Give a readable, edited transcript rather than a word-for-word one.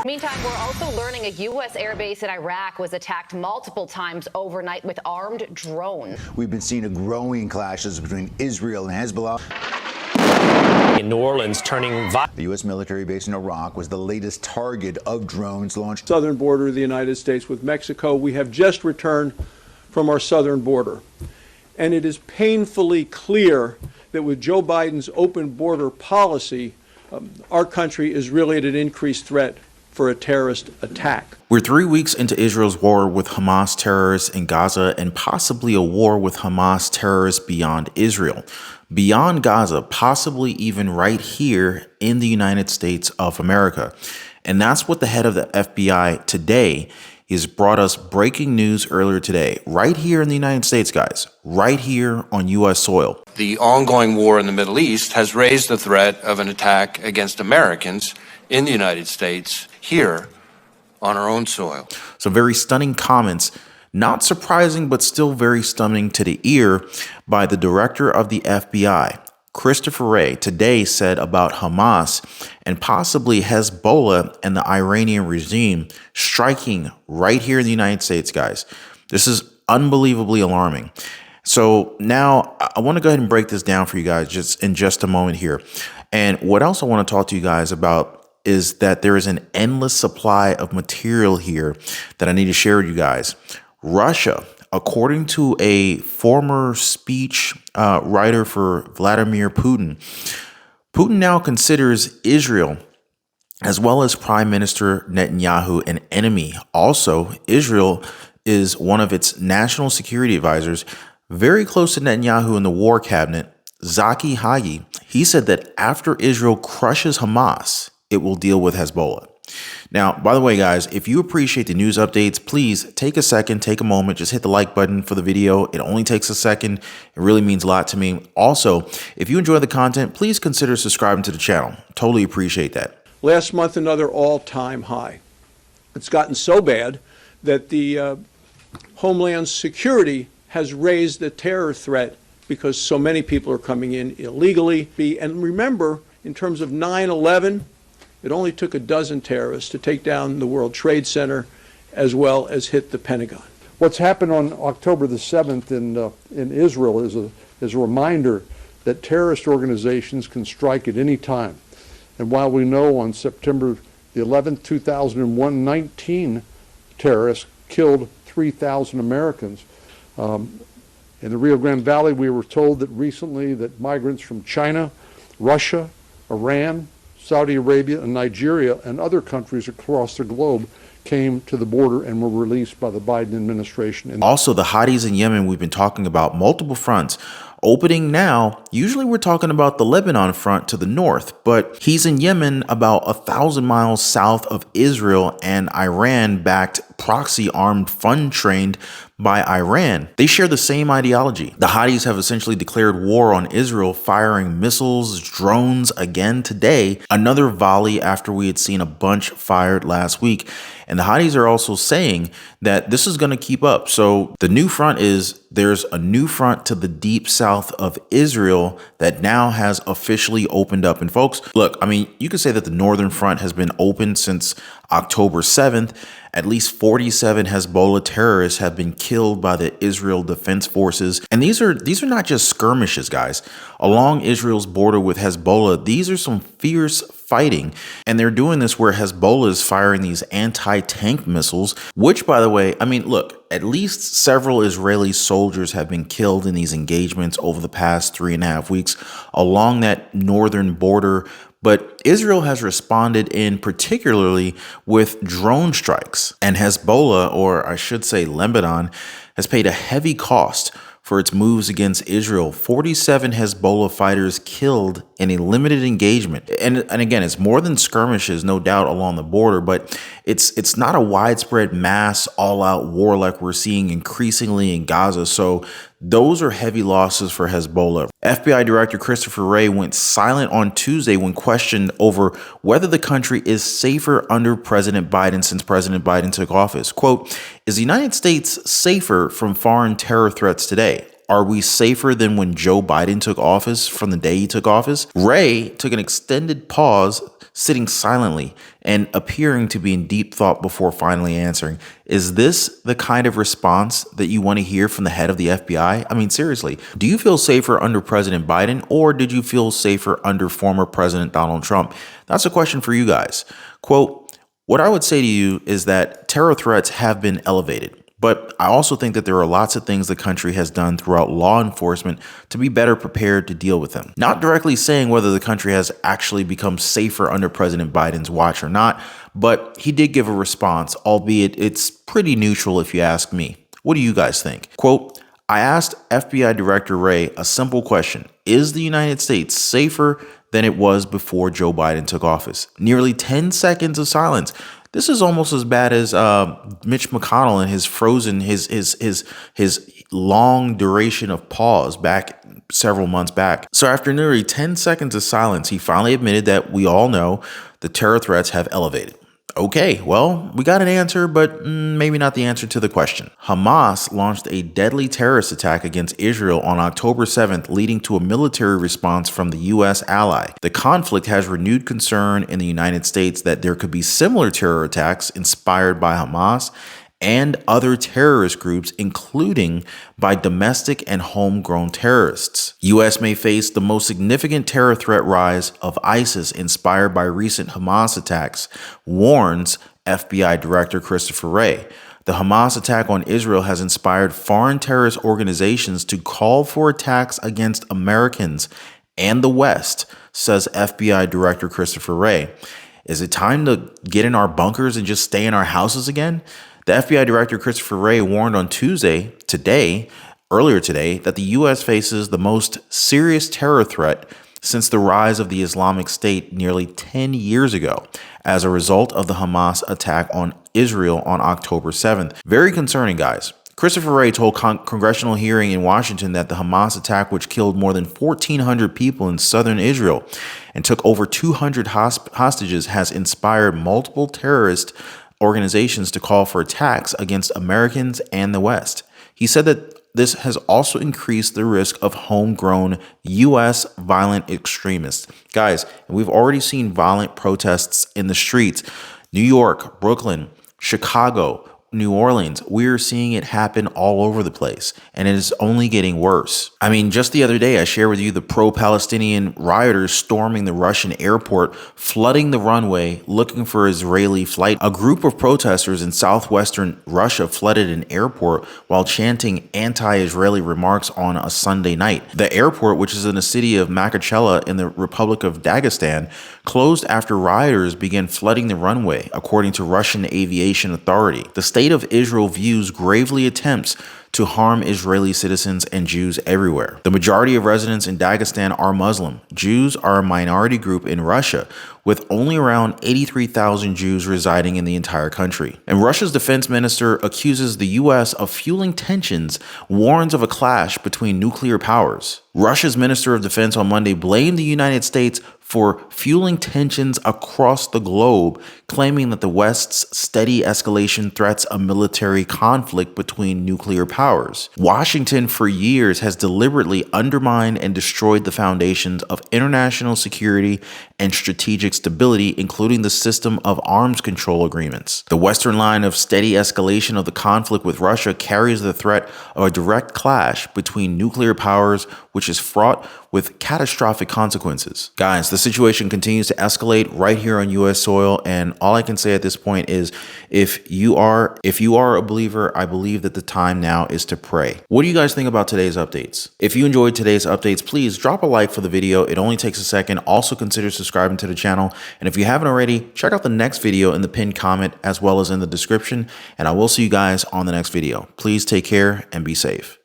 Meantime, we're also learning a U.S. airbase in Iraq was attacked multiple times overnight with armed drones. We've been seeing a growing clashes between Israel and Hezbollah. In New Orleans, turning the U.S. military base in Iraq was the latest target of drones launched. Southern border of the United States with Mexico. We have just returned from our southern border. And it is painfully clear that with Joe Biden's open border policy, our country is really at an increased threat for a terrorist attack. We're 3 weeks into Israel's war with Hamas terrorists in Gaza and possibly a war with Hamas terrorists beyond Israel. Beyond Gaza, possibly even right here in the United States of America. And that's what the head of the FBI today has brought us breaking news earlier today, right here in the United States, guys, right here on U.S. soil. The ongoing war in the Middle East has raised the threat of an attack against Americans in the United States here on our own soil. Some very stunning comments, not surprising, but still very stunning to the ear by the director of the FBI, Christopher Wray, today said about Hamas and possibly Hezbollah and the Iranian regime striking right here in the United States, guys. This is unbelievably alarming. So now I want to go ahead and break this down for you guys just in just a moment here. And what else I want to talk to you guys about is that there is an endless supply of material here that I need to share with you guys. Russia, according to a former speech writer for Vladimir Putin, Putin now considers Israel as well as Prime Minister Netanyahu an enemy. Also, Israel is one of its national security advisors, very close to Netanyahu in the war cabinet, Zaki Hagi. He said that after Israel crushes Hamas, it will deal with Hezbollah. Now, by the way, guys, if you appreciate the news updates, please take a second, take a moment, just hit the like button for the video. It only takes a second. It really means a lot to me. Also, if you enjoy the content, please consider subscribing to the channel. Totally appreciate that. Last month, another all-time high. It's gotten so bad that the Homeland Security has raised the terror threat because so many people are coming in illegally. And remember, in terms of 9/11, it only took a dozen terrorists to take down the World Trade Center as well as hit the Pentagon. What's happened on October the 7th in Israel is a reminder that terrorist organizations can strike at any time. And while we know on September the 11th, 2001, 19 terrorists killed 3,000 Americans. In the Rio Grande Valley, we were told that recently that migrants from China, Russia, Iran, Saudi Arabia, and Nigeria, and other countries across the globe came to the border and were released by the Biden administration. Also, the Houthis in Yemen, we've been talking about multiple fronts opening now. Usually we're talking about the Lebanon front to the north, but he's in Yemen about 1,000 miles south of Israel, and Iran-backed proxy armed fund trained by Iran. They share the same ideology. The Houthis have essentially declared war on Israel, firing missiles, drones again today, another volley after we had seen a bunch fired last week. And the Houthis are also saying that this is going to keep up. So the new front is there's a new front to the deep south of Israel that now has officially opened up. And folks, look, I mean, you could say that the northern front has been open since October 7th. At least 47 Hezbollah terrorists have been killed by the Israel Defense Forces. And these are not just skirmishes, guys. Along Israel's border with Hezbollah, these are some fierce fighting. And they're doing this where Hezbollah is firing these anti-tank missiles, which, by the way, I mean, look, at least several Israeli soldiers have been killed in these engagements over the past 3.5 weeks along that northern border. But Israel has responded in particularly with drone strikes, and Hezbollah, or I should say Lebanon, has paid a heavy cost for its moves against Israel. 47 Hezbollah fighters killed in a limited engagement. And again, it's more than skirmishes, no doubt, along the border, but it's not a widespread mass all-out war like we're seeing increasingly in Gaza. So those are heavy losses for Hezbollah. FBI Director Christopher Wray went silent on Tuesday when questioned over whether the country is safer under President Biden since President Biden took office. Quote, "Is the United States safer from foreign terror threats today?" Are we safer than when Joe Biden took office from the day he took office? Wray took an extended pause, sitting silently and appearing to be in deep thought before finally answering. Is this the kind of response that you want to hear from the head of the FBI? I mean, seriously, do you feel safer under President Biden, or did you feel safer under former President Donald Trump? That's a question for you guys. Quote, what I would say to you is that terror threats have been elevated. But I also think that there are lots of things the country has done throughout law enforcement to be better prepared to deal with them. Not directly saying whether the country has actually become safer under President Biden's watch or not, but he did give a response, albeit it's pretty neutral if you ask me. What do you guys think? Quote, I asked FBI Director Wray a simple question. Is the United States safer than it was before Joe Biden took office? Nearly 10 seconds of silence. This is almost as bad as Mitch McConnell and his frozen, his long duration of pause back several months back. So after nearly 10 seconds of silence, he finally admitted that we all know the terror threats have elevated. Okay, well, we got an answer, but maybe not the answer to the question. Hamas launched a deadly terrorist attack against Israel on October 7th, leading to a military response from the U.S. ally. The conflict has renewed concern in the United States that there could be similar terror attacks inspired by Hamas and other terrorist groups, including by domestic and homegrown terrorists. U.S. may face the most significant terror threat rise of ISIS inspired by recent Hamas attacks, warns FBI Director Christopher Wray. The Hamas attack on Israel has inspired foreign terrorist organizations to call for attacks against Americans and the West, says FBI Director Christopher Wray. Is it time to get in our bunkers and just stay in our houses again? The FBI Director Christopher Wray warned on earlier today, that the U.S. faces the most serious terror threat since the rise of the Islamic State nearly 10 years ago as a result of the Hamas attack on Israel on October 7th. Very concerning, guys. Christopher Wray told congressional hearing in Washington that the Hamas attack, which killed more than 1,400 people in southern Israel and took over 200 hostages, has inspired multiple terrorist organizations to call for attacks against Americans and the West. He said that this has also increased the risk of homegrown U.S. violent extremists. Guys, we've already seen violent protests in the streets. New York, Brooklyn, Chicago, New Orleans, we're seeing it happen all over the place, and it is only getting worse. I mean, just the other day, I shared with you the pro-Palestinian rioters storming the Russian airport, flooding the runway, looking for Israeli flight. A group of protesters in southwestern Russia flooded an airport while chanting anti-Israeli remarks on a Sunday night. The airport, which is in the city of Makhachkala in the Republic of Dagestan, closed after rioters began flooding the runway, according to Russian Aviation Authority. The state of Israel views gravely attempts to harm Israeli citizens and Jews everywhere. The majority of residents in Dagestan are Muslim. Jews are a minority group in Russia, with only around 83,000 Jews residing in the entire country. And Russia's defense minister accuses the U.S. of fueling tensions, warns of a clash between nuclear powers. Russia's Minister of Defense on Monday blamed the United States for fueling tensions across the globe, claiming that the West's steady escalation threats a military conflict between nuclear powers. Washington, for years, has deliberately undermined and destroyed the foundations of international security and strategic stability, including the system of arms control agreements. The Western line of steady escalation of the conflict with Russia carries the threat of a direct clash between nuclear powers, which is fraught with catastrophic consequences. Guys, the situation continues to escalate right here on U.S. soil, and all I can say at this point is if you are a believer, I believe that the time now is to pray. What do you guys think about today's updates? If you enjoyed today's updates, please drop a like for the video. It only takes a second. Also consider subscribing to the channel, and if you haven't already, check out the next video in the pinned comment as well as in the description, and I will see you guys on the next video. Please take care and be safe.